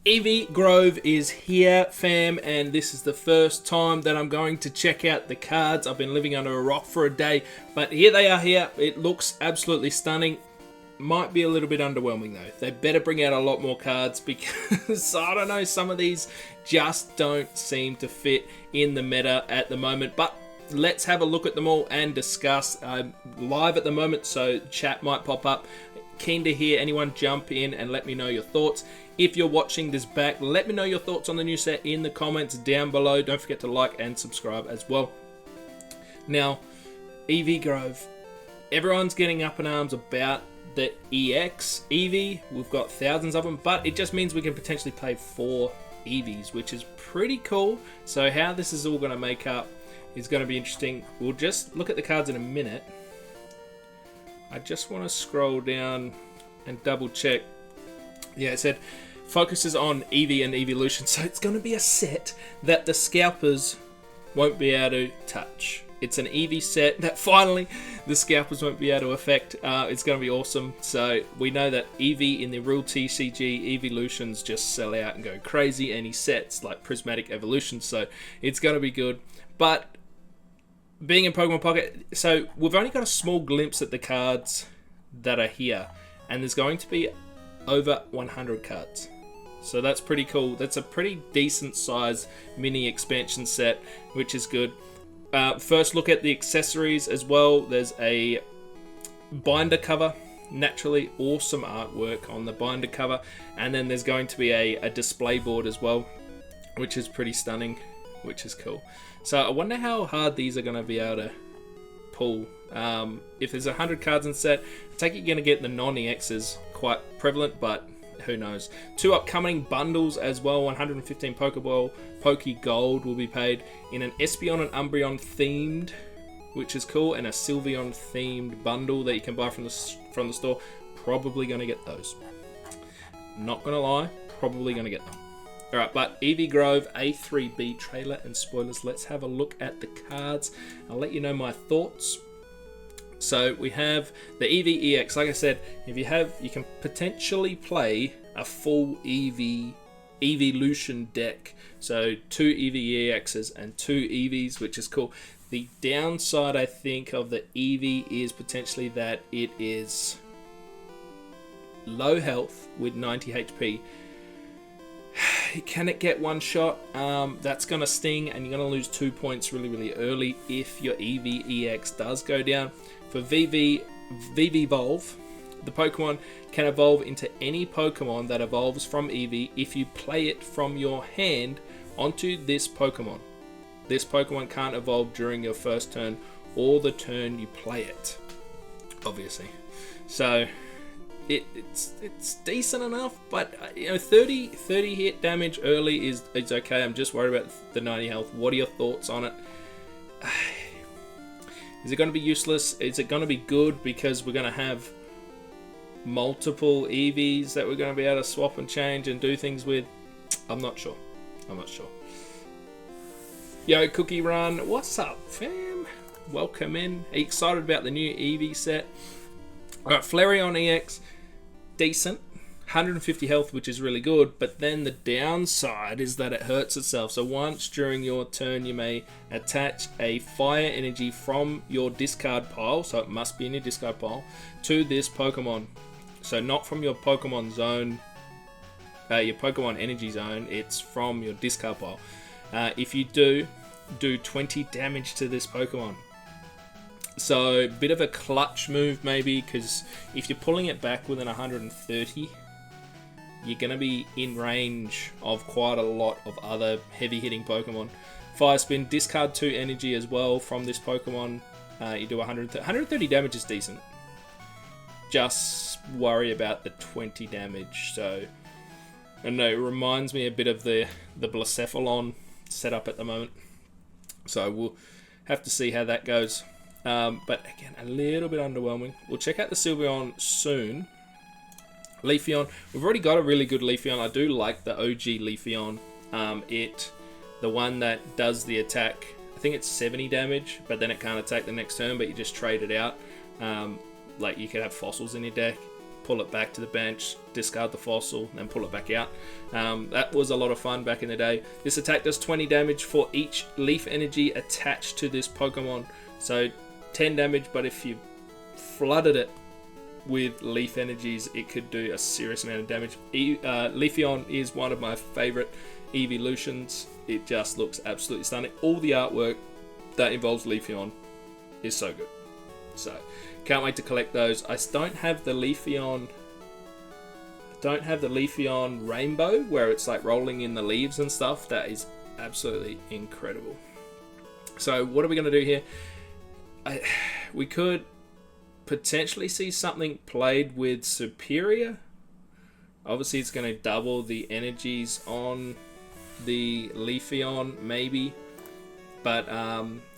Eevee Grove is here, fam, and this is the first time that I'm going to check out the cards. I've been living under a rock for a day, but here they are here. It looks absolutely stunning. Might be a little bit underwhelming though. They better bring out a lot more cards because, I don't know, some of these just don't seem to fit in the meta at the moment. But let's have a look at them all and discuss. I'm live at the moment, so chat might pop up. Keen to hear anyone jump in and let me know your thoughts. If you're watching this back, let me know your thoughts on the new set in the comments down below. Don't forget to like and subscribe as well. Now, Eevee Grove. Everyone's getting up in arms about the EX Eevee. We've got thousands of them, but it just means we can potentially play 4 Eevees, which is pretty cool. So how this is all going to make up is going to be interesting. We'll just look at the cards in a minute. I just want to scroll down and double check. Yeah, it said focuses on Eevee and Evolution, so it's going to be a set that the scalpers won't be able to touch. It's an Eevee set that finally the scalpers won't be able to affect. It's going to be awesome. So we know that Eevee in the real TCG Evolutions just sell out and go crazy. Any sets like Prismatic Evolution, so it's going to be good. But being in Pokemon Pocket, so we've only got a small glimpse at the cards that are here, and there's going to be over 100 cards. So that's pretty cool. That's a pretty decent size mini expansion set, which is good. First look at the accessories as well. There's a binder cover, naturally awesome artwork on the binder cover, and then there's going to be a display board as well, which is pretty stunning, which is cool. So I wonder how hard these are going to be able to pull. If there's 100 cards in set, I take it you're going to get the non-EXs quite prevalent, but who knows. 2 upcoming bundles as well. 115 Pokeball, Poke Gold will be paid in an Espeon and Umbreon themed, which is cool, and a Sylveon themed bundle that you can buy from the store. Probably going to get those. Not going to lie, probably going to get them. Alright, but Eevee Grove A3B trailer and spoilers. Let's have a look at the cards. I'll let you know my thoughts. So we have the Eevee EX. Like I said, if you can potentially play a full Evolution deck. So 2 Eevee EXs and 2 Eevees, which is cool. The downside, I think, of the Eevee is potentially that it is low health with 90 HP. Can it get one shot? That's going to sting, and you're going to lose 2 points really, really early if your Eevee EX does go down. For VV Evolve, the Pokemon can evolve into any Pokemon that evolves from Eevee if you play it from your hand onto this Pokemon. This Pokemon can't evolve during your first turn or the turn you play it, obviously. So it's decent enough, but 30 hit damage early is okay. I'm just worried about the 90 health. What are your thoughts on it? Is it going to be useless? Is it going to be good because we're going to have multiple Eevees that we're going to be able to swap and change and do things with? I'm not sure. Yo, Cookie Run, what's up, fam? Welcome in. Are you excited about the new Eevee set? Alright, Flareon EX, decent. 150 health, which is really good, but then the downside is that it hurts itself. So once during your turn, you may attach a fire energy from your discard pile, so it must be in your discard pile, to this Pokemon. So not from your Pokemon zone, your Pokemon energy zone, it's from your discard pile. If you do 20 damage to this Pokemon. So a bit of a clutch move maybe, because if you're pulling it back within 130, you're going to be in range of quite a lot of other heavy hitting Pokemon. Fire Spin, discard 2 energy as well from this Pokemon. You do 130 damage is decent. Just worry about the 20 damage. So, I don't know, it reminds me a bit of the Blacephalon setup at the moment. So we'll have to see how that goes. But again, a little bit underwhelming. We'll check out the Sylveon soon. Leafeon, we've already got a really good Leafeon. I do like the OG Leafeon. The one that does the attack, I think it's 70 damage, but then it can't attack the next turn, but you just trade it out. Like you could have fossils in your deck. pull it back to the bench, discard the fossil, then pull it back out. That was a lot of fun back in the day. This attack does 20 damage for each leaf energy attached to this Pokemon. So 10 damage, but if you flooded it with leaf energies, it could do a serious amount of damage. Leafeon is one of my favorite evolutions. It just looks absolutely stunning. All the artwork that involves Leafeon is so good. So can't wait to collect those. I don't have the Leafeon Rainbow, where it's like rolling in the leaves and stuff. That is absolutely incredible. So what are we going to do here? We could potentially see something played with Superior. Obviously it's going to double the energies on the Leafeon, maybe. But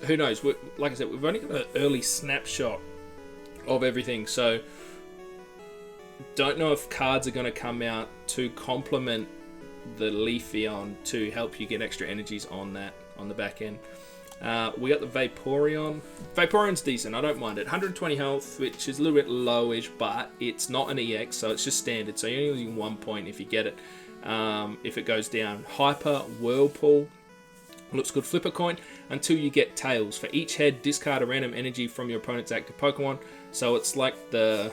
who knows? Like I said, we've only got an early snapshot of everything, so don't know if cards are going to come out to complement the Leafeon to help you get extra energies on that on the back end. We got the Vaporeon. Vaporeon's decent, I don't mind it. 120 health, which is a little bit lowish, but it's not an EX, so it's just standard. So you're only losing 1 point if you get it. If it goes down. Hyper, Whirlpool. Looks good. Flip a coin until you get tails. For each head, discard a random energy from your opponent's active Pokemon. So it's like what?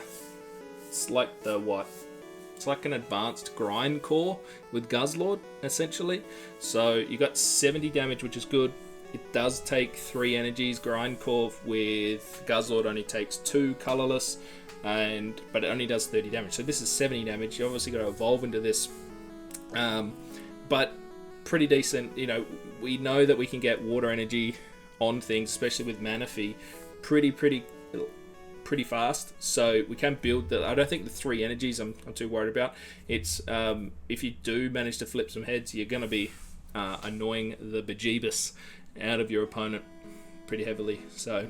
It's like an advanced grind core with Guzzlord, essentially. So you got 70 damage, which is good. It does take 3 energies. Grind core with Guzzlord only takes 2 colorless, but it only does 30 damage. So this is 70 damage. You obviously got to evolve into this, but pretty decent. You know, we know that we can get water energy on things, especially with Manaphy, pretty fast. So we can build that. I don't think the 3 energies I'm too worried about. It's if you do manage to flip some heads, you're going to be annoying the bejeebus out of your opponent pretty heavily. So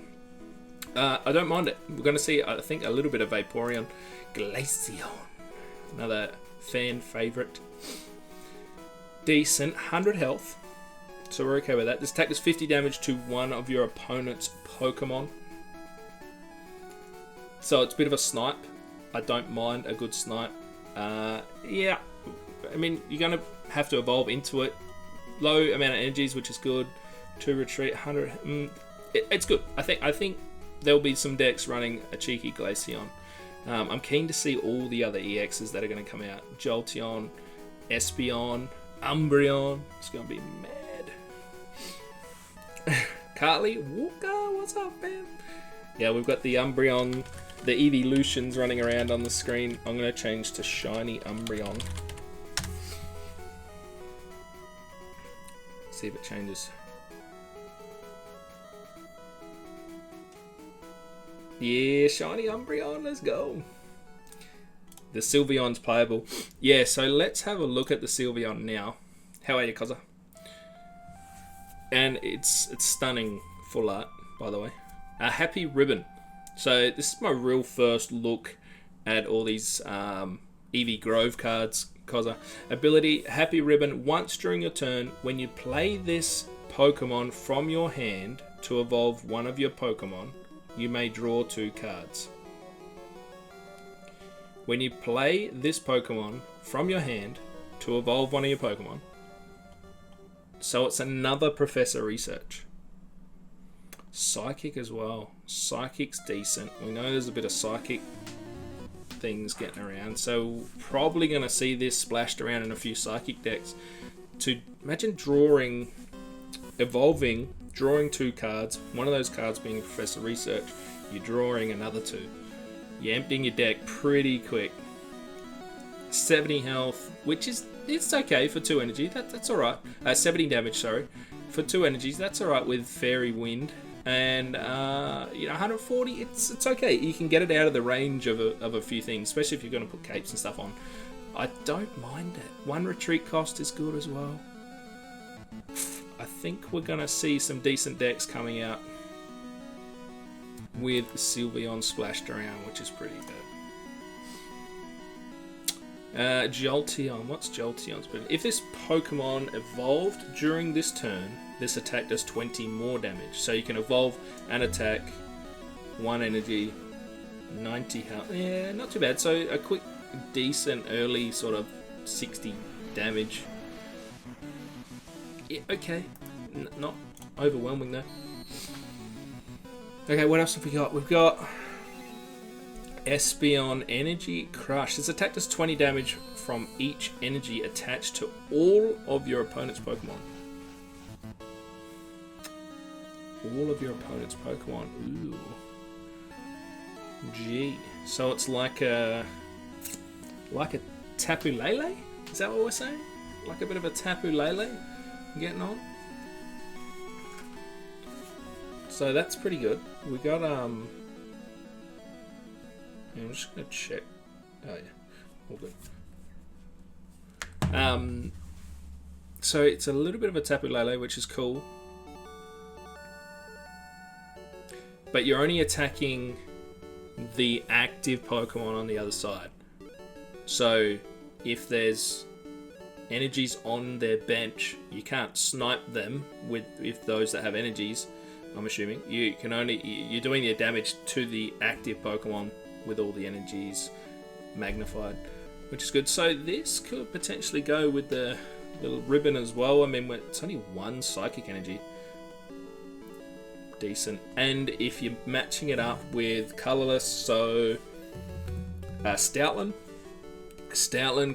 I don't mind it. We're going to see, I think, a little bit of Vaporeon. Glaceon, another fan favorite. Decent, 100 health, so we're okay with that. This attack does 50 damage to one of your opponent's Pokemon. So it's a bit of a snipe. I don't mind a good snipe. Yeah, I mean, you're going to have to evolve into it. Low amount of energies, which is good. To retreat, 100. It's good. I think there'll be some decks running a cheeky Glaceon. I'm keen to see all the other EXs that are going to come out. Jolteon, Espeon, Umbreon. It's going to be mad. Carly, Walker, what's up, man? Yeah, we've got the Umbreon, the Evolutions running around on the screen. I'm going to change to Shiny Umbreon. See if it changes. Yeah, Shiny Umbreon, let's go. The Sylveon's playable. Yeah, so let's have a look at the Sylveon now. How are you, Koza? And it's stunning full art, by the way. A Happy Ribbon. So this is my real first look at all these Eevee Grove cards, Koza. Ability, Happy Ribbon. Once during your turn, when you play this Pokemon from your hand to evolve one of your Pokemon, you may draw 2 cards. When you play this Pokemon from your hand to evolve one of your Pokemon, so it's another Professor Research. Psychic as well. Psychic's decent. We know there's a bit of Psychic things getting around, so probably going to see this splashed around in a few Psychic decks. To imagine evolving, drawing 2 cards, one of those cards being Professor Research, you're drawing another 2. You're emptying your deck pretty quick. 70 health, which is, it's okay for 2 energy, that's alright. 70 damage, sorry. For 2 energies, that's alright with Fairy Wind. And, 140, it's okay. You can get it out of the range of a few things, especially if you're going to put capes and stuff on. I don't mind it. 1 retreat cost is good as well. I think we're going to see some decent decks coming out with Sylveon splashed around, which is pretty good. Jolteon. What's Jolteon's ability? If this Pokemon evolved during this turn, this attack does 20 more damage. So you can evolve and attack 1 energy 90 health. Yeah, not too bad. So a quick, decent, early sort of 60 damage. Yeah, okay. Not overwhelming though. Okay, what else have we got? We've got Espeon Energy Crush. This attack does 20 damage from each energy attached to all of your opponent's Pokemon. All of your opponent's Pokemon. Ooh. Gee. So it's like a Tapu Lele? Is that what we're saying? Like a bit of a Tapu Lele getting on? So that's pretty good. We got I'm just gonna check. Oh yeah, all good. So it's a little bit of a Tapu Lele, which is cool. But you're only attacking the active Pokemon on the other side. So if there's energies on their bench, you can't snipe them with those that have energies. I'm assuming you're doing the damage to the active Pokemon with all the energies magnified, which is good. So this could potentially go with the little ribbon as well. I mean, it's only one psychic energy. Decent. And if you're matching it up with colorless, so Stoutland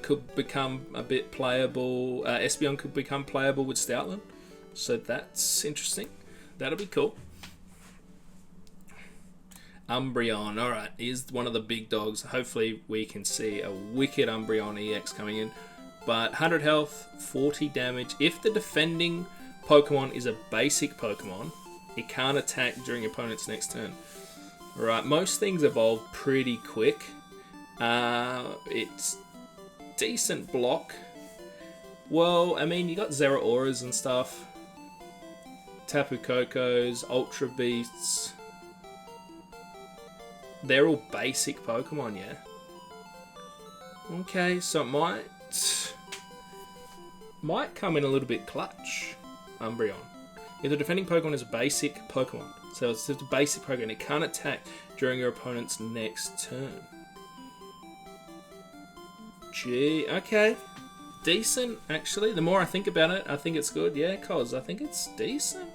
could become a bit playable. Espeon could become playable with Stoutland, so that's interesting. That'll be cool. Umbreon. Alright, here's one of the big dogs. Hopefully we can see a wicked Umbreon EX coming in. But 100 health, 40 damage. If the defending Pokemon is a basic Pokemon, it can't attack during your opponent's next turn. Alright, most things evolve pretty quick. It's decent block. Well, I mean, you got Zeraoras and stuff. Tapu Kokos, Ultra Beasts. They're all basic Pokemon, yeah? Okay, so it might come in a little bit clutch, Umbreon. If the defending Pokemon is a basic Pokemon, so it's just a basic Pokemon, it can't attack during your opponent's next turn. Gee, okay. Decent, actually. The more I think about it, I think it's good. Yeah, cause I think it's decent.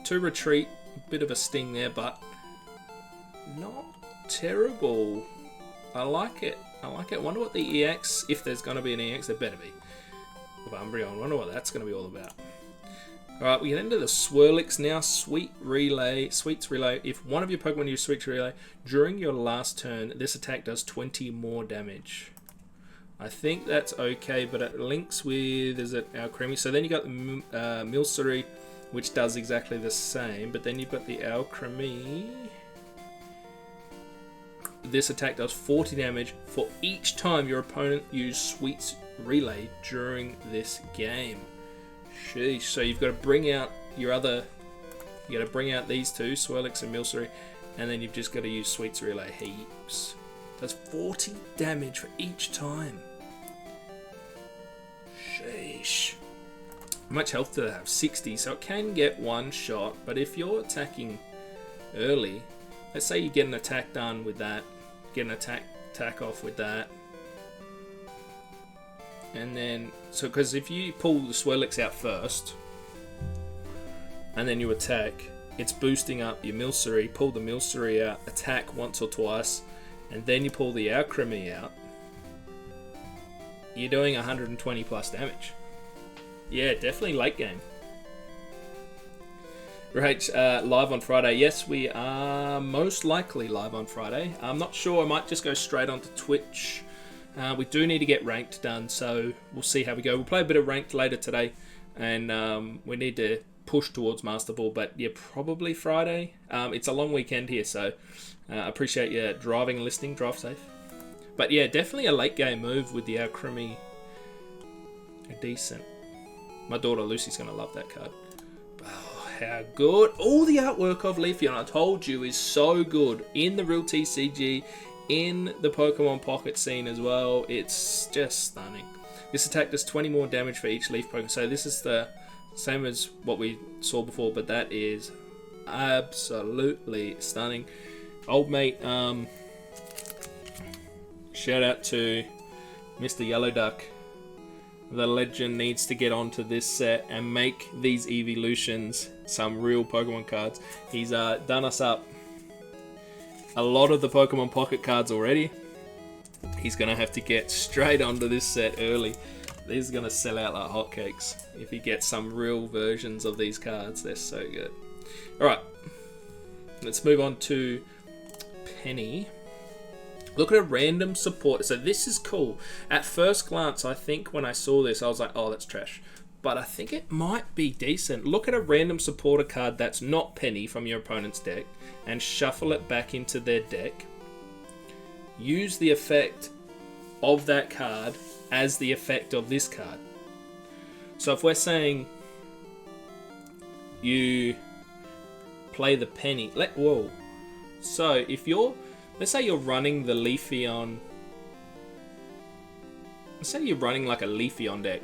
To retreat, a bit of a sting there, but not terrible. I like it. I wonder what the EX, if there's going to be an EX, there better be. Of Umbreon. I wonder what that's going to be all about. Alright, we get into the Swirlix now. Sweets Relay. If one of your Pokemon use Sweets Relay during your last turn, this attack does 20 more damage. I think that's okay, but it links with, is it Alcremie? So then you got the Milcery, which does exactly the same, but then you've got the Alcremie. This attack does 40 damage for each time your opponent used Sweets Relay during this game. Sheesh. So you've got to bring out your other, you got to bring out these two, Swirlix and Milcery, and then you've just got to use Sweets Relay heaps. Does 40 damage for each time. Sheesh. How much health do they have? 60, so it can get one shot, but if you're attacking early, let's say you get an attack done with that, get an attack off with that, and then, so because if you pull the Swirlix out first, and then you attack, it's boosting up your Milcery, pull the Milcery out, attack once or twice, and then you pull the Alcremie out, you're doing 120 plus damage. Yeah, definitely late game. Right, live on Friday. Yes, we are most likely live on Friday. I'm not sure. I might just go straight onto Twitch. We do need to get ranked done, so we'll see how we go. We'll play a bit of ranked later today, and we need to push towards Master Ball, but yeah, probably Friday. It's a long weekend here, so I appreciate you driving and listening. Drive safe. But yeah, definitely a late game move with the Alcremie. Decent. My daughter Lucy's going to love that card. Oh, how good. All the artwork of Leafeon, I told you, is so good. In the real TCG, in the Pokemon Pocket scene as well. It's just stunning. This attack does 20 more damage for each Leaf Pokemon. So this is the same as what we saw before, but that is absolutely stunning. Old mate, shout out to Mr. Yellow Duck. The legend needs to get onto this set and make these evolutions some real Pokemon cards. He's done us up a lot of the Pokemon Pocket cards already. He's going to have to get straight onto this set early. These are going to sell out like hotcakes if he gets some real versions of these cards. They're so good. Alright, let's move on to Penny. Look at a random support. So this is cool. At first glance, I think when I saw this, I was like, oh, that's trash. But I think it might be decent. Look at a random supporter card that's not Penny from your opponent's deck and shuffle it back into their deck. Use the effect of that card as the effect of this card. So if we're saying you play the Penny, whoa. So if let's say you're running the Leafeon. Let's say you're running like a Leafeon deck.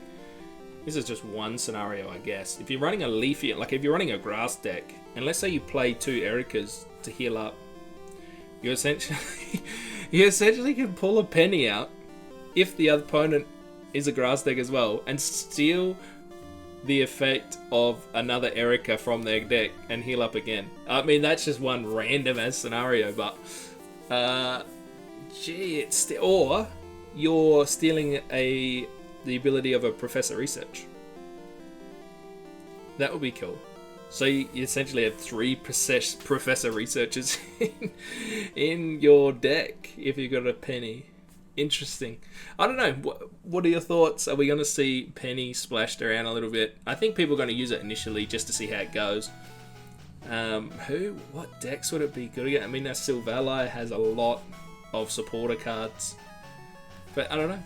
This is just one scenario, I guess. If you're running a Leafeon, like if you're running a grass deck, and let's say you play 2 Ericas to heal up, you essentially can pull a Penny out if the other opponent is a grass deck as well, and steal the effect of another Erica from their deck and heal up again. I mean, that's just one random ass scenario, but or you're stealing the ability of a Professor Research. That would be cool. So you essentially have 3 Professor Researchers in your deck if you've got a Penny. Interesting. I don't know. What are your thoughts? Are we going to see Penny splashed around a little bit? I think people are going to use it initially just to see how it goes. What decks would it be good again? I mean, Silvally has a lot of supporter cards, but I don't know.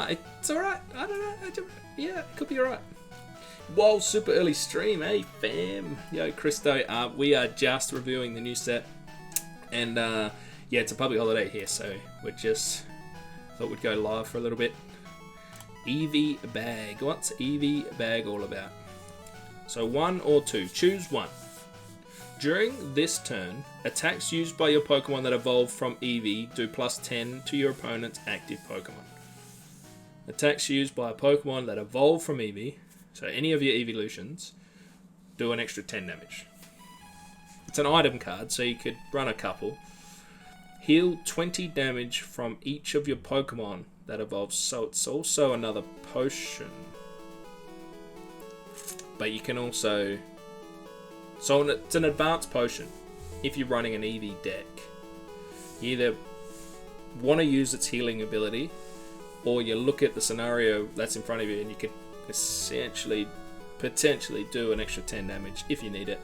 It's alright. I don't know. Yeah, it could be alright. Whoa, super early stream, eh, fam? Yo, Christo, we are just reviewing the new set, and yeah, it's a public holiday here, so we just thought we'd go live for a little bit. Eevee Bag. What's Eevee Bag all about? So 1 or 2. Choose one. During this turn, attacks used by your Pokemon that evolve from Eevee do +10 to your opponent's active Pokemon. Attacks used by a Pokemon that evolve from Eevee, so any of your evolutions, do an extra 10 damage. It's an item card, so you could run a couple. Heal 20 damage from each of your Pokemon that evolves, so it's also another potion. But you can also... So it's an advanced potion if you're running an Eevee deck. You either want to use its healing ability, or you look at the scenario that's in front of you and you could essentially, potentially do an extra 10 damage if you need it.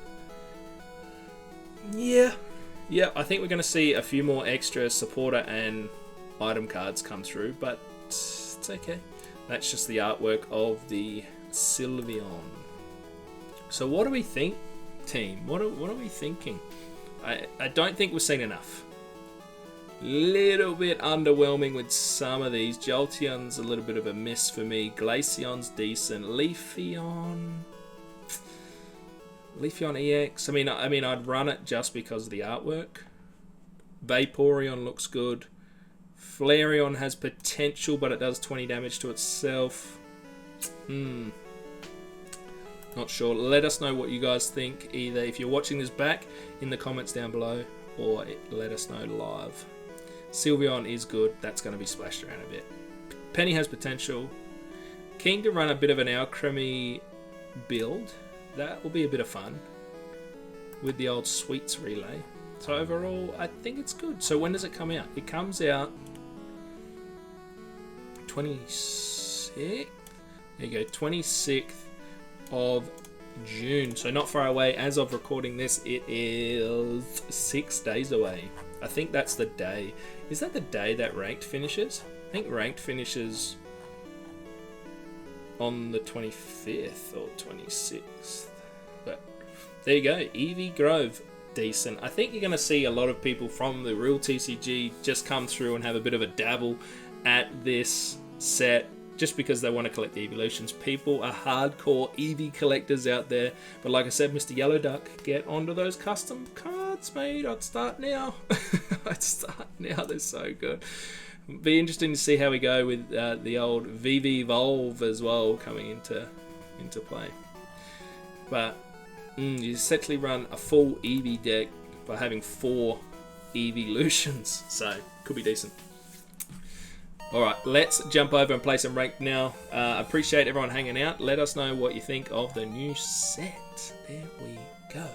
Yeah, I think we're going to see a few more extra supporter and item cards come through, but it's okay. That's just the artwork of the Sylveon. So what do we think, team? What are we thinking? I don't think we've seen enough. Little bit underwhelming with some of these. Jolteon's a little bit of a miss for me. Glaceon's decent. Leafeon EX. I mean, I'd run it just because of the artwork. Vaporeon looks good. Flareon has potential, but it does 20 damage to itself. Not sure. Let us know what you guys think, either if you're watching this back in the comments down below, or let us know live. Sylveon is good. That's going to be splashed around a bit. Penny has potential. Keen to run a bit of an Alchemy build. That will be a bit of fun with the old Sweets relay. So overall, I think it's good. So when does it come out? It comes out 26th. There you go, 26th of June. So not far away. As of recording this, it is 6 days away. I think that's the day. Is that the day that ranked finishes? I think ranked finishes on the 25th or 26th. But there you go. Eevee Grove. Decent. I think you're going to see a lot of people from the real TCG just come through and have a bit of a dabble at this set just because they want to collect the evolutions. People are hardcore Eevee collectors out there. But like I said, Mr. Yellow Duck, get onto those custom cards, mate. I'd start now. I'd start now. They're so good. Be interesting to see how we go with the old Eevee Grove as well coming into play. But you essentially run a full Eevee deck by having 4 evolutions, so could be decent. Alright, let's jump over and play some ranked now. Appreciate everyone hanging out. Let us know what you think of the new set. There we go.